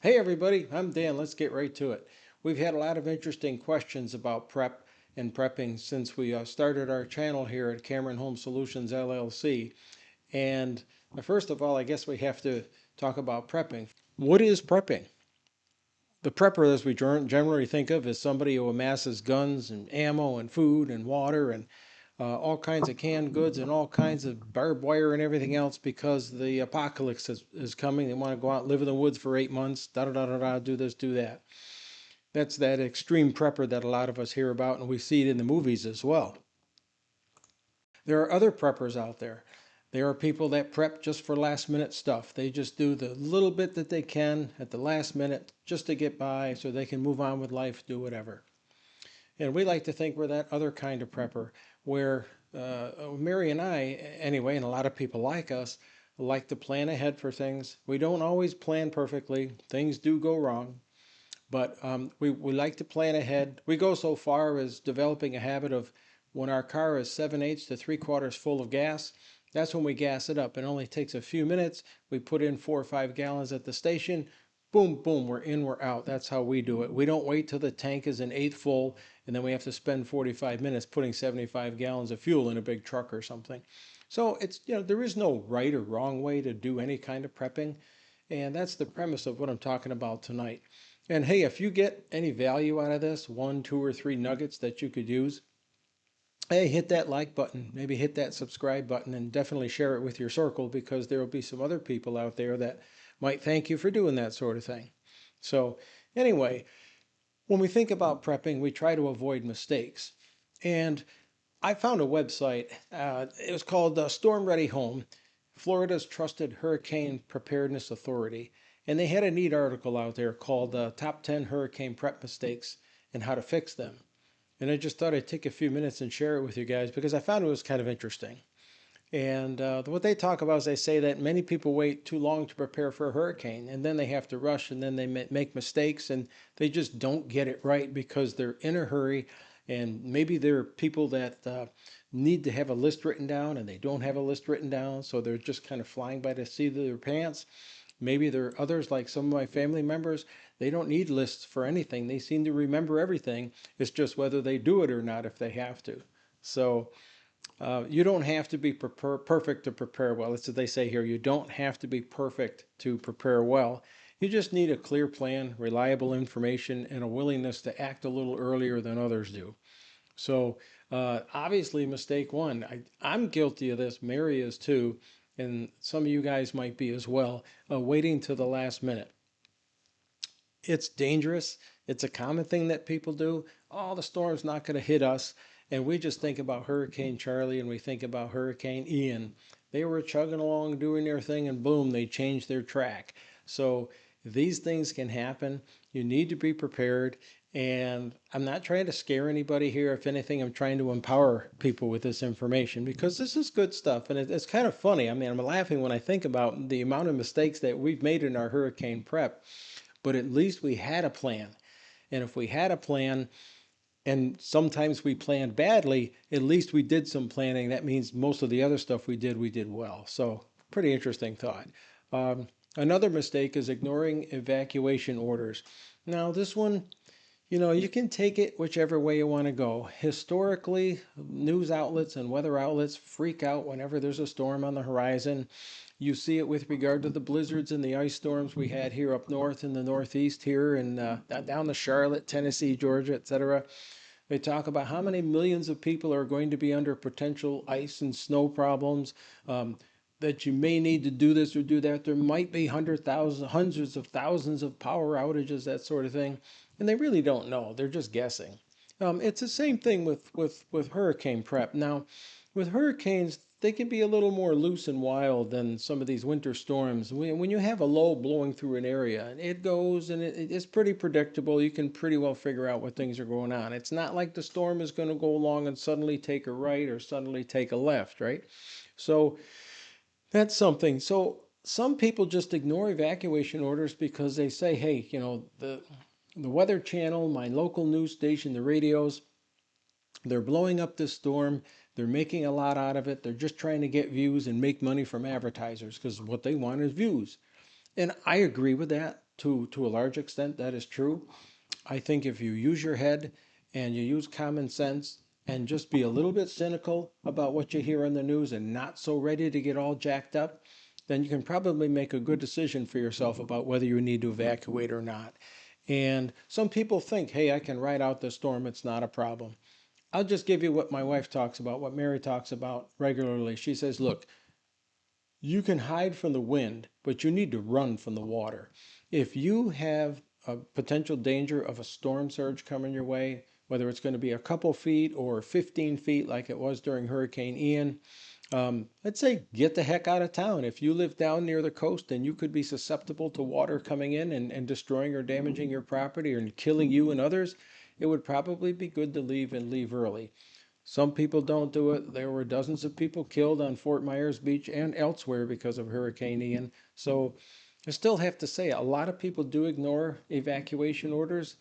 Hey everybody, I'm Dan. Let's get right to it. We've had a lot of interesting questions about prep and prepping since we started our channel here at Cameron Home Solutions LLC. And first of all, I guess we have to talk about prepping. What is prepping? The prepper, as we generally think of, is somebody who amasses guns and ammo and food and water and all kinds of canned goods and all kinds of barbed wire and everything else because the apocalypse is coming. They want to go out and live in the woods for 8 months, da da da da da, do this, do that. That's that extreme prepper that a lot of us hear about, and we see it in the movies as well. There are other preppers out there. There are people that prep just for last minute stuff. They just do the little bit that they can at the last minute just to get by so they can move on with life, do whatever. And we like to think we're that other kind of prepper where Mary and I, anyway, and a lot of people like us, like to plan ahead for things. We don't always plan perfectly. Things do go wrong. But we like to plan ahead. We go so far as developing a habit of when our car is 7/8 to 3/4 full of gas, that's when we gas it up. It only takes a few minutes. We put in 4 or 5 gallons at the station. Boom, boom, we're in, we're out. That's how we do it. We don't wait till the tank is an eighth full and then we have to spend 45 minutes putting 75 gallons of fuel in a big truck or something. So there is no right or wrong way to do any kind of prepping. And that's the premise of what I'm talking about tonight. And hey, if you get any value out of this, one, two, or three nuggets that you could use, hey, hit that like button, maybe hit that subscribe button, and definitely share it with your circle because there will be some other people out there that might thank you for doing that sort of thing. So, anyway, when we think about prepping, we try to avoid mistakes. And I found a website. It was called Storm Ready Home, Florida's trusted hurricane preparedness authority. And they had a neat article out there called Top 10 Hurricane Prep Mistakes and How to Fix Them. And I just thought I'd take a few minutes and share it with you guys because I found it was kind of interesting. And what they talk about is they say that many people wait too long to prepare for a hurricane and then they have to rush and then they make mistakes and they just don't get it right because they're in a hurry and maybe there are people that need to have a list written down and they don't have a list written down, so they're just kind of flying by the seat of their pants. Maybe there are others, like some of my family members, they don't need lists for anything. They seem to remember everything. It's just whether they do it or not if they have to. So you don't have to be perfect to prepare well. That's what they say here. You don't have to be perfect to prepare well. You just need a clear plan, reliable information, and a willingness to act a little earlier than others do. So obviously, mistake one. I'm guilty of this. Mary is too, and some of you guys might be as well. Waiting to the last minute. It's dangerous. It's a common thing that people do. Oh, the storm's not going to hit us. And we just think about Hurricane Charlie and we think about Hurricane Ian. They were chugging along doing their thing and boom, they changed their track. So these things can happen. You need to be prepared. And I'm not trying to scare anybody here. If anything, I'm trying to empower people with this information because this is good stuff. And it's kind of funny. I mean, I'm laughing when I think about the amount of mistakes that we've made in our hurricane prep, but at least we had a plan. And if we had a plan, and sometimes we planned badly, at least we did some planning. That means most of the other stuff we did well. So, pretty interesting thought. Another mistake is ignoring evacuation orders. Now, this one, you can take it whichever way you want to go. Historically, news outlets and weather outlets freak out whenever there's a storm on the horizon. You see it with regard to the blizzards and the ice storms we had here up north in the Northeast here and down to Charlotte, Tennessee, Georgia, etc. They talk about how many millions of people are going to be under potential ice and snow problems, that you may need to do this or do that. There might be hundreds of thousands of power outages, that sort of thing. And they really don't know. They're just guessing. It's the same thing with hurricane prep. Now, with hurricanes, they can be a little more loose and wild than some of these winter storms. When you have a low blowing through an area, it goes and it's pretty predictable. You can pretty well figure out what things are going on. It's not like the storm is going to go along and suddenly take a right or suddenly take a left, right? So that's something. So some people just ignore evacuation orders because they say, hey, the Weather Channel, my local news station, the radios, they're blowing up this storm. They're making a lot out of it. They're just trying to get views and make money from advertisers because what they want is views. And I agree with that. to a large extent, that is true. I think if you use your head and you use common sense and just be a little bit cynical about what you hear on the news and not so ready to get all jacked up, then you can probably make a good decision for yourself about whether you need to evacuate or not. And some people think, hey, I can ride out the storm, it's not a problem. I'll just give you what my wife talks about, what Mary talks about regularly. She says, look, you can hide from the wind, but you need to run from the water. If you have a potential danger of a storm surge coming your way, whether it's going to be a couple feet or 15 feet like it was during Hurricane Ian, let's say get the heck out of town. If you live down near the coast and you could be susceptible to water coming in and destroying or damaging your property and killing you and others, it would probably be good to leave and leave early. Some people don't do it. There were dozens of people killed on Fort Myers Beach and elsewhere because of Hurricane Ian. So I still have to say, a lot of people do ignore evacuation orders,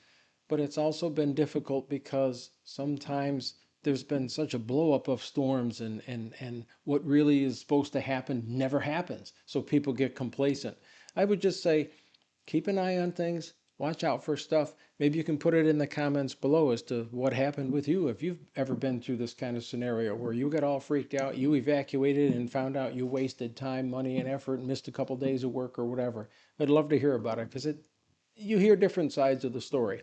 but it's also been difficult because sometimes there's been such a blowup of storms and what really is supposed to happen never happens. So people get complacent. I would just say keep an eye on things, watch out for stuff. Maybe you can put it in the comments below as to what happened with you if you've ever been through this kind of scenario where you got all freaked out, you evacuated and found out you wasted time, money, and effort and missed a couple days of work or whatever. I'd love to hear about it because you hear different sides of the story.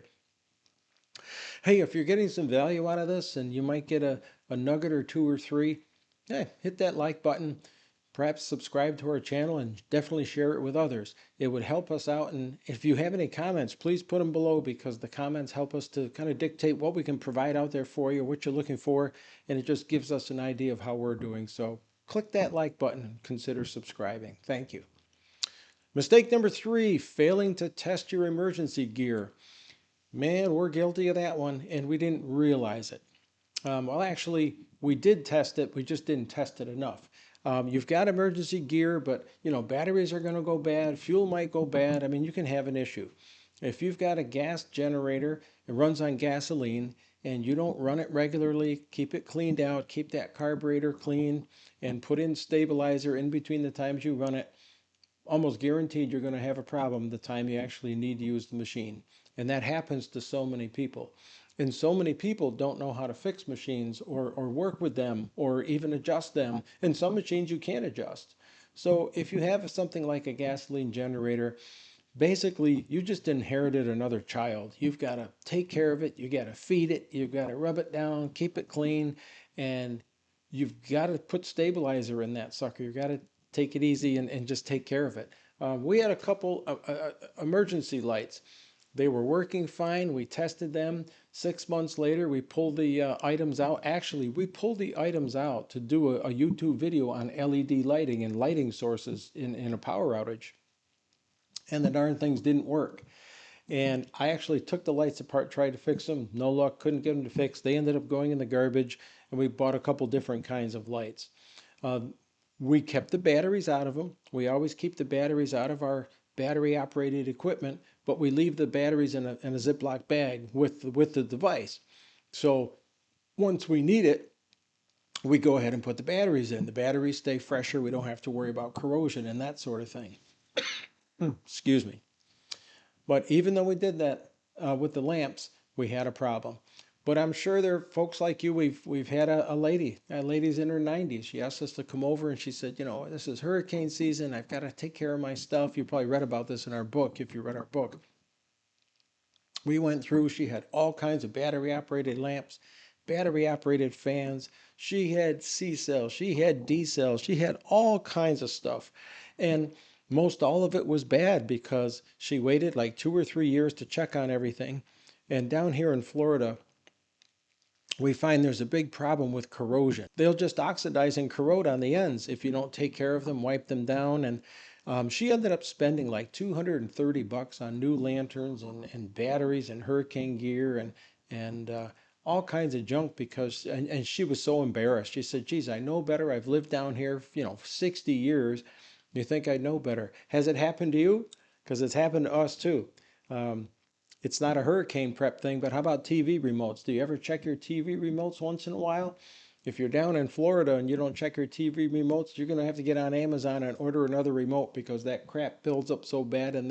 Hey, if you're getting some value out of this and you might get a nugget or two or three, hey, hit that like button. Perhaps subscribe to our channel and definitely share it with others. It would help us out. And if you have any comments, please put them below because the comments help us to kind of dictate what we can provide out there for you, what you're looking for, and it just gives us an idea of how we're doing. So click that like button and consider subscribing. Thank you. Mistake number 3, failing to test your emergency gear. Man, we're guilty of that one, and we didn't realize it. Well, actually, we did test it. We just didn't test it enough. You've got emergency gear, but batteries are going to go bad. Fuel might go bad. I mean, you can have an issue. If you've got a gas generator, it runs on gasoline, and you don't run it regularly, keep it cleaned out, keep that carburetor clean, and put in stabilizer in between the times you run it, almost guaranteed you're going to have a problem the time you actually need to use the machine. And that happens to so many people. And so many people don't know how to fix machines or work with them or even adjust them. And some machines you can't adjust. So if you have something like a gasoline generator, basically you just inherited another child. You've got to take care of it. You got to feed it. You've got to rub it down, keep it clean, and you've got to put stabilizer in that sucker. You've got to take it easy and just take care of it. We had a couple emergency lights. They were working fine. We tested them. 6 months later, we pulled the items out. Actually, we pulled the items out to do a YouTube video on LED lighting and lighting sources in a power outage. And the darn things didn't work. And I actually took the lights apart, tried to fix them. No luck, couldn't get them to fix. They ended up going in the garbage, and we bought a couple different kinds of lights. Uh, we kept the batteries out of them. We always keep the batteries out of our battery operated equipment, but we leave the batteries in a Ziploc bag with the device. So once we need it, we go ahead and put the batteries in. The batteries stay fresher. We don't have to worry about corrosion and that sort of thing. Excuse me. But even though we did that with the lamps, we had a problem. But I'm sure there are folks like you. We've had a lady. A lady's in her 90s. She asked us to come over, and she said, this is hurricane season. I've got to take care of my stuff. You probably read about this in our book if you read our book. We went through. She had all kinds of battery-operated lamps, battery-operated fans. She had C cells. She had D cells. She had all kinds of stuff, and most all of it was bad because she waited like 2 or 3 years to check on everything. And down here in Florida, we find there's a big problem with corrosion. They'll just oxidize and corrode on the ends if you don't take care of them, wipe them down. And she ended up spending like $230 on new lanterns and batteries and hurricane gear and all kinds of junk because and she was so embarrassed. She said, geez, I know better. I've lived down here, 60 years. You think I know better. Has it happened to you? Because it's happened to us too. Um, it's not a hurricane prep thing, but how about TV remotes? Do you ever check your TV remotes once in a while? If you're down in Florida and you don't check your TV remotes, you're going to have to get on Amazon and order another remote because that crap builds up so bad in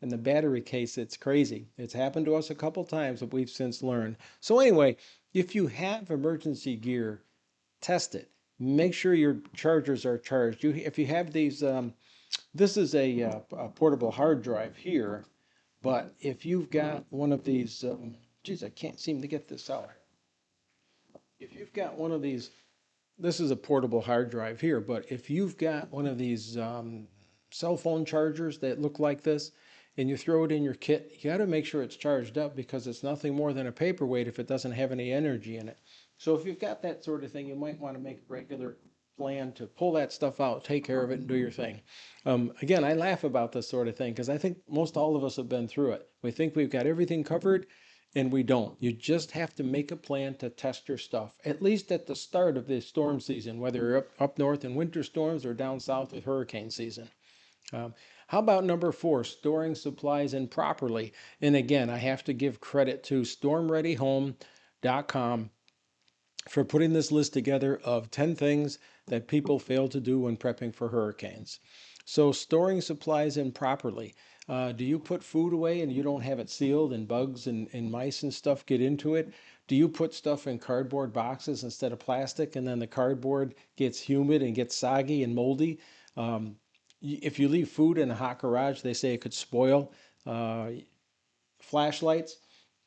and the battery case, it's crazy. It's happened to us a couple times, but we've since learned. So anyway, if you have emergency gear, test it. Make sure your chargers are charged. If you have these, this is a portable hard drive here, but if you've got one of these, geez, I can't seem to get this out. If you've got one of these, this is a portable hard drive here, but if you've got one of these cell phone chargers that look like this and you throw it in your kit, you got to make sure it's charged up because it's nothing more than a paperweight if it doesn't have any energy in it. So if you've got that sort of thing, you might want to make a regular plan to pull that stuff out, take care of it, and do your thing. Again, I laugh about this sort of thing because I think most all of us have been through it. We think we've got everything covered, and we don't. You just have to make a plan to test your stuff, at least at the start of the storm season, whether you're up north in winter storms or down south with hurricane season. Um, how about number four, storing supplies improperly? And again, I have to give credit to stormreadyhome.com for putting this list together of 10 things that people fail to do when prepping for hurricanes. So, storing supplies improperly. Do you put food away and you don't have it sealed and bugs and mice and stuff get into it? Do you put stuff in cardboard boxes instead of plastic and then the cardboard gets humid and gets soggy and moldy? Um, if you leave food in a hot garage, they say it could spoil. Uh, Flashlights,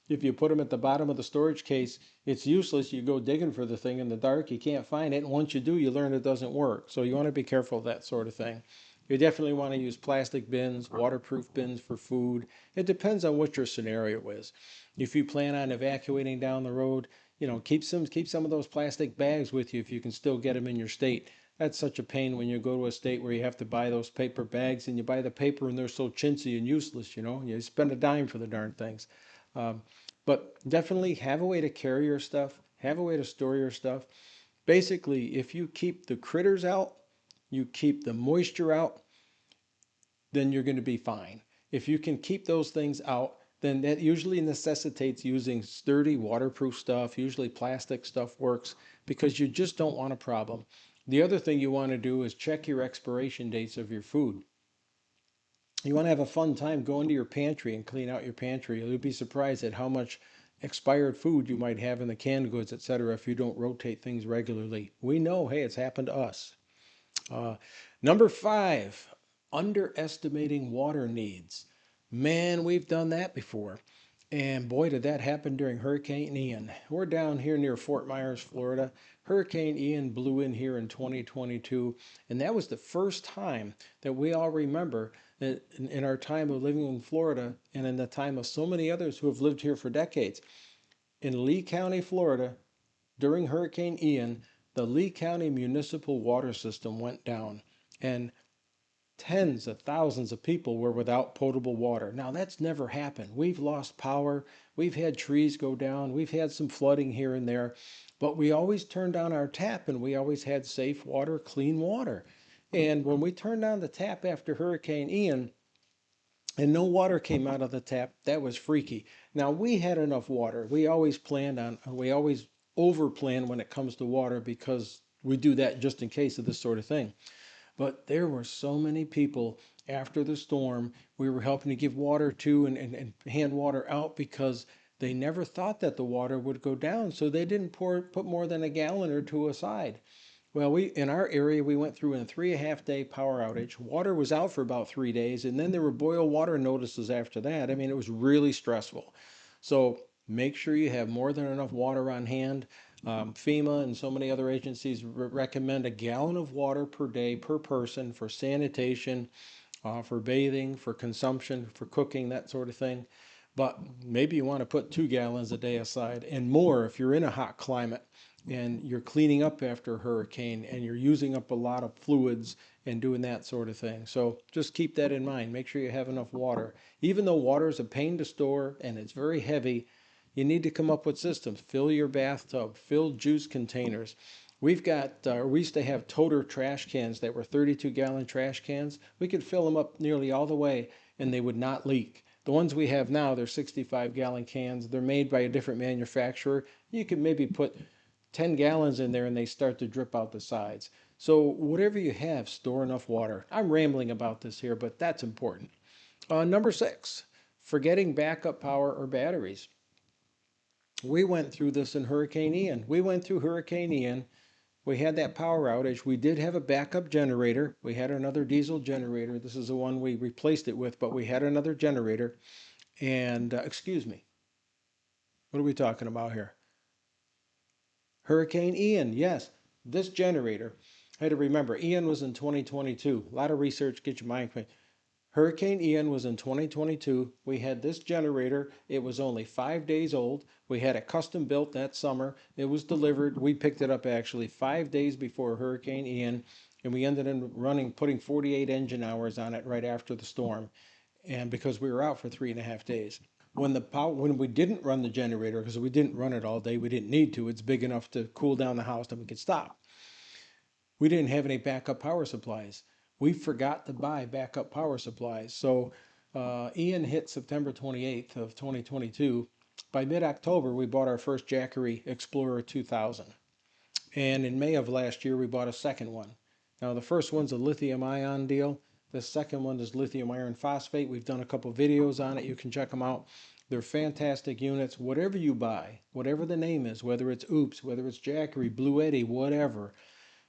if you put them at the bottom of the storage case, it's useless. You go digging for the thing in the dark, you can't find it. And once you do, you learn it doesn't work. So you want to be careful of that sort of thing. You definitely want to use plastic bins, waterproof bins for food. It depends on what your scenario is. If you plan on evacuating down the road, keep some of those plastic bags with you if you can still get them in your state. That's such a pain when you go to a state where you have to buy those paper bags and you buy the paper and they're so chintzy and useless, You spend a dime for the darn things. Um, but definitely have a way to carry your stuff, have a way to store your stuff. Basically, if you keep the critters out, you keep the moisture out, then you're going to be fine. If you can keep those things out, then that usually necessitates using sturdy waterproof stuff. Usually plastic stuff works because you just don't want a problem. The other thing you want to do is check your expiration dates of your food. You want to have a fun time, go into your pantry and clean out your pantry. You'll be surprised at how much expired food you might have in the canned goods, etc., if you don't rotate things regularly. We know, hey, it's happened to us. Uh, Number five, underestimating water needs. Man, we've done that before. And boy, did that happen during Hurricane Ian. We're down here near Fort Myers, Florida. Hurricane Ian blew in here in 2022, and that was the first time that we all remember that in our time of living in Florida and in the time of so many others who have lived here for decades. In Lee County, Florida, during Hurricane Ian, the Lee County municipal water system went down, and tens of thousands of people were without potable water. Now, that's never happened. We've lost power, we've had trees go down, we've had some flooding here and there, but we always turned on our tap and we always had safe water, clean water. And when we turned on the tap after Hurricane Ian, and no water came out of the tap, that was freaky. Now, we had enough water. We always over plan when it comes to water because we do that just in case of this sort of thing. But there were so many people after the storm we were helping to give water to and hand water out because they never thought that the water would go down. So they didn't put more than a gallon or two aside. Well, in our area, we went through a 3.5 day power outage. Water was out for about 3 days, and then there were boil water notices after that. I mean, it was really stressful. So make sure you have more than enough water on hand. FEMA and so many other agencies recommend a gallon of water per day per person for sanitation, for bathing, for consumption, for cooking, that sort of thing. But maybe you want to put 2 gallons a day aside and more if you're in a hot climate and you're cleaning up after a hurricane and you're using up a lot of fluids and doing that sort of thing. So just keep that in mind. Make sure you have enough water. Even though water is a pain to store and it's very heavy, you need to come up with systems. Fill your bathtub, fill juice containers. We used to have toter trash cans that were 32-gallon trash cans. We could fill them up nearly all the way and they would not leak. The ones we have now, they're 65-gallon cans. They're made by a different manufacturer. You could maybe put 10 gallons in there and they start to drip out the sides. So whatever you have, store enough water. I'm rambling about this here, but that's important. Number 6, forgetting backup power or batteries. We went through this in Hurricane Ian. We went through Hurricane Ian. We had that power outage. We did have a backup generator. We had another diesel generator. This is the one we replaced it with, but we had another generator. And excuse me, what are we talking about here? Hurricane Ian, yes. This generator, I had to remember, Ian was in 2022. A lot of research, get your mind clear. Hurricane Ian was in 2022. We had this generator. It was only 5 days old. We had it custom built that summer. It was delivered. We picked it up actually 5 days before Hurricane Ian, and we ended up putting 48 engine hours on it right after the storm, and because we were out for 3.5 days. When we didn't run the generator, because we didn't run it all day, we didn't need to. It's big enough to cool down the house, and we could stop. We didn't have any backup power supplies. We forgot to buy backup power supplies. So Ian hit September 28th of 2022. By mid-October, we bought our first Jackery Explorer 2000. And in May of last year, we bought a second one. Now, the first one's a lithium ion deal. The second one is lithium iron phosphate. We've done a couple videos on it. You can check them out. They're fantastic units. Whatever you buy, whatever the name is, whether it's Oops, whether it's Jackery, Blue Eddy, whatever,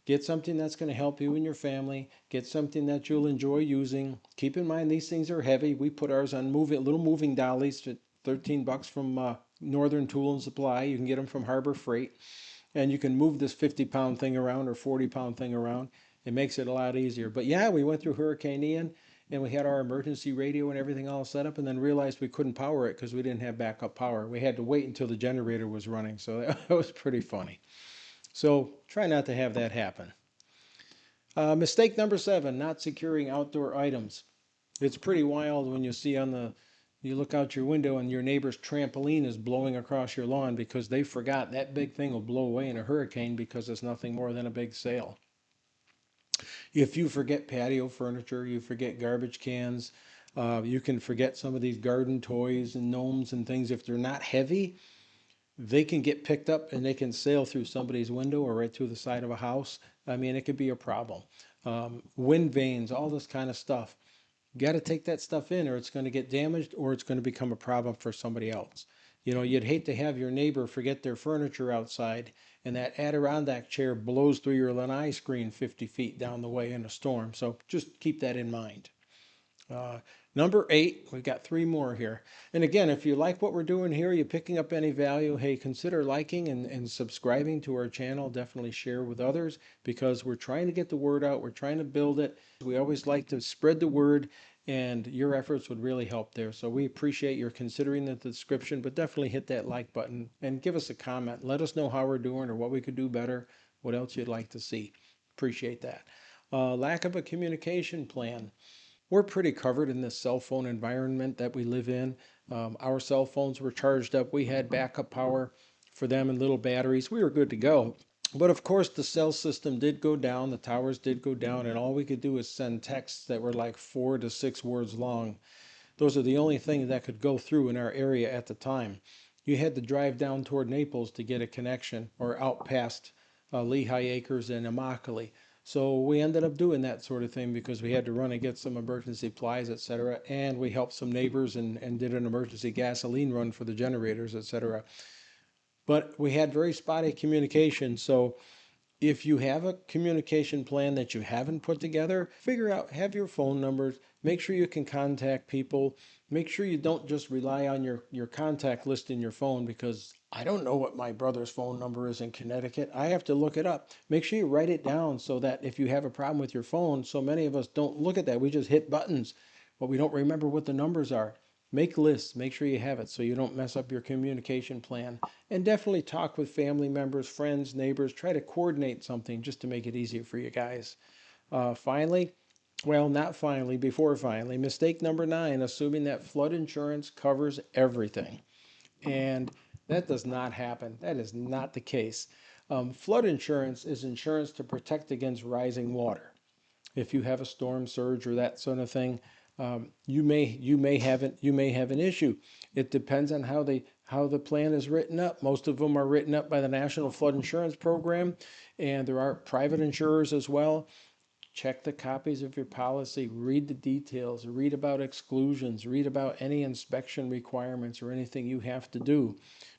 get something that's going to help you and your family. Get something that you'll enjoy using. Keep in mind, these things are heavy. We put ours on little moving dollies for $13 from Northern Tool and Supply. You can get them from Harbor Freight. And you can move this 50-pound thing around or 40-pound thing around. It makes it a lot easier. But yeah, we went through Hurricane Ian, and we had our emergency radio and everything all set up, and then realized we couldn't power it because we didn't have backup power. We had to wait until the generator was running. So that was pretty funny. So try not to have that happen. Mistake number 7, not securing outdoor items. It's pretty wild when you look out your window and your neighbor's trampoline is blowing across your lawn because they forgot that big thing will blow away in a hurricane because it's nothing more than a big sail. If you forget patio furniture, you forget garbage cans, you can forget some of these garden toys and gnomes and things. If they're not heavy, they can get picked up and they can sail through somebody's window or right through the side of a house. I mean, it could be a problem. Wind vanes, all this kind of stuff. You got to take that stuff in or it's going to get damaged or it's going to become a problem for somebody else. You know, you'd hate to have your neighbor forget their furniture outside and that Adirondack chair blows through your lanai screen 50 feet down the way in a storm. So just keep that in mind. Uh, Number 8, we've got 3 more here. And again, if you like what we're doing here, you're picking up any value, hey, consider liking and subscribing to our channel. Definitely share with others because we're trying to get the word out. We're trying to build it. We always like to spread the word, and your efforts would really help there. So we appreciate your considering the description, but definitely hit that like button and give us a comment. Let us know how we're doing or what we could do better, what else you'd like to see. Appreciate that. Lack of a communication plan. We're pretty covered in this cell phone environment that we live in. Our cell phones were charged up. We had backup power for them and little batteries. We were good to go. But of course, the cell system did go down, the towers did go down, and all we could do is send texts that were like 4 to 6 words long. Those are the only things that could go through in our area at the time. You had to drive down toward Naples to get a connection or out past Lehigh Acres and Immokalee. So we ended up doing that sort of thing because we had to run and get some emergency supplies, etc. And we helped some neighbors and did an emergency gasoline run for the generators, etc. But we had very spotty communication. So if you have a communication plan that you haven't put together, figure out, have your phone numbers, make sure you can contact people, make sure you don't just rely on your contact list in your phone because I don't know what my brother's phone number is in Connecticut. I have to look it up. Make sure you write it down so that if you have a problem with your phone, so many of us don't look at that. We just hit buttons, but we don't remember what the numbers are. Make lists, make sure you have it so you don't mess up your communication plan. And definitely talk with family members, friends, neighbors. Try to coordinate something just to make it easier for you guys. Finally, well, not finally, before finally, mistake number 9, assuming that flood insurance covers everything. And that does not happen. That is not the case. Flood insurance is insurance to protect against rising water. If you have a storm surge or that sort of thing, you may have an issue. It depends on how the plan is written up. Most of them are written up by the National Flood Insurance Program, and there are private insurers as well. check the copies of your policy, read the details, read about exclusions, read about any inspection requirements or anything you have to do.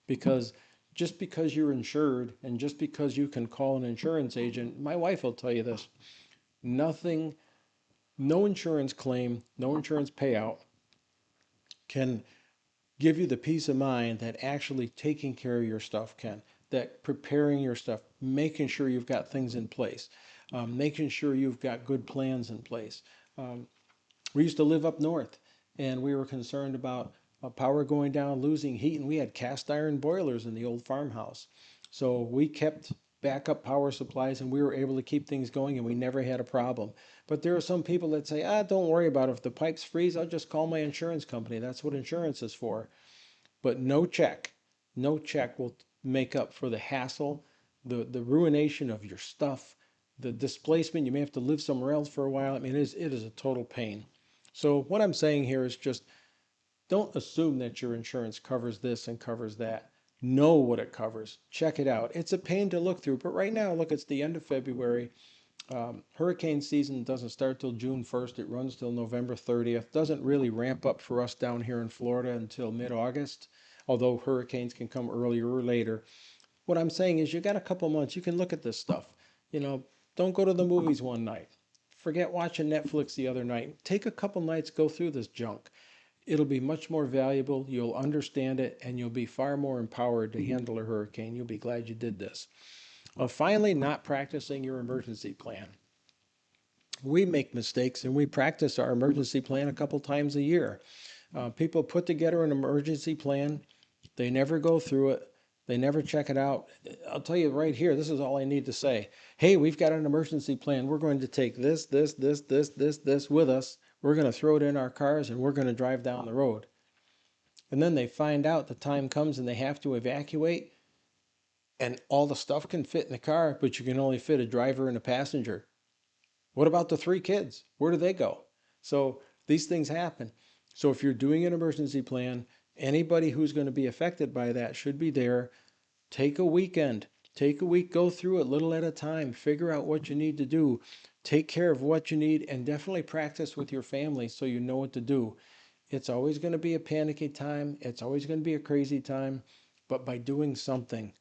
Because just because you're insured and just because you can call an insurance agent, my wife will tell you this, nothing, no insurance claim, no insurance payout can give you the peace of mind that actually taking care of your stuff can, that preparing your stuff, making sure you've got things in place, making sure you've got good plans in place. Um, we used to live up north and we were concerned about power going down, losing heat, and we had cast iron boilers in the old farmhouse. So we kept backup power supplies and we were able to keep things going and we never had a problem. But there are some people that say, don't worry about it. If the pipes freeze, I'll just call my insurance company. That's what insurance is for. But no check will make up for the hassle, the ruination of your stuff, the displacement. You may have to live somewhere else for a while. I mean, it is a total pain. So what I'm saying here is just don't assume that your insurance covers this and covers that. Know what it covers. Check it out. It's a pain to look through, but right now, look, it's the end of February. Hurricane season doesn't start till June 1st. It runs till November 30th. Doesn't really ramp up for us down here in Florida until mid-August, although hurricanes can come earlier or later. What I'm saying is you got a couple months. You can look at this stuff. You know, don't go to the movies one night. Forget watching Netflix the other night. Take a couple nights, go through this junk. It'll be much more valuable. You'll understand it, and you'll be far more empowered to handle a hurricane. You'll be glad you did this. Finally, not practicing your emergency plan. We make mistakes and we practice our emergency plan a couple times a year. People put together an emergency plan, they never go through it, they never check it out. I'll tell you right here, this is all I need to say. Hey, we've got an emergency plan. We're going to take this with us. We're going to throw it in our cars and we're going to drive down the road. And then they find out the time comes and they have to evacuate, and all the stuff can fit in the car, but you can only fit a driver and a passenger. What about the 3 kids? Where do they go? So these things happen. So if you're doing an emergency plan, anybody who's going to be affected by that should be there. Take a weekend. Take a week, go through it little at a time. Figure out what you need to do. Take care of what you need and definitely practice with your family so you know what to do. It's always going to be a panicky time. It's always going to be a crazy time. But by doing something,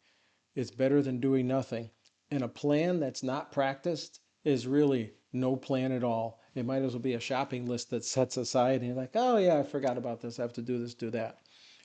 it's better than doing nothing. And a plan that's not practiced is really no plan at all. It might as well be a shopping list that sets aside and you're like, oh yeah, I forgot about this. I have to do this, do that.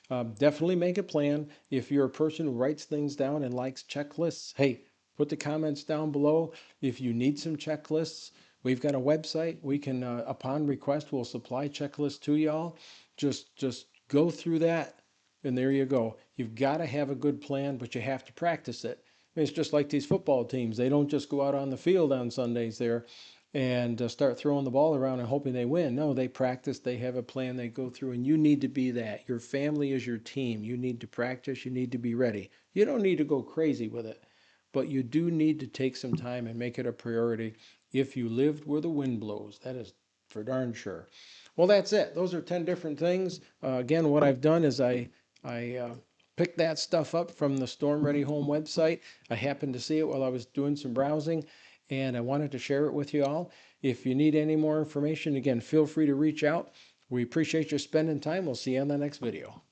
Definitely make a plan. If you're a person who writes things down and likes checklists, hey, put the comments down below. If you need some checklists, we've got a website. We can, upon request, we'll supply checklists to y'all. Just go through that, and there you go. You've got to have a good plan, but you have to practice it. I mean, it's just like these football teams. They don't just go out on the field on Sundays there and start throwing the ball around and hoping they win. No, they practice, they have a plan they go through, and you need to be that. Your family is your team. You need to practice, you need to be ready. You don't need to go crazy with it, but you do need to take some time and make it a priority if you lived where the wind blows. That is for darn sure. Well, that's it. Those are 10 different things. Again, what I've done is I picked that stuff up from the Storm Ready Home website. I happened to see it while I was doing some browsing, and I wanted to share it with you all. If you need any more information, again, feel free to reach out. We appreciate you spending time. We'll see you on the next video.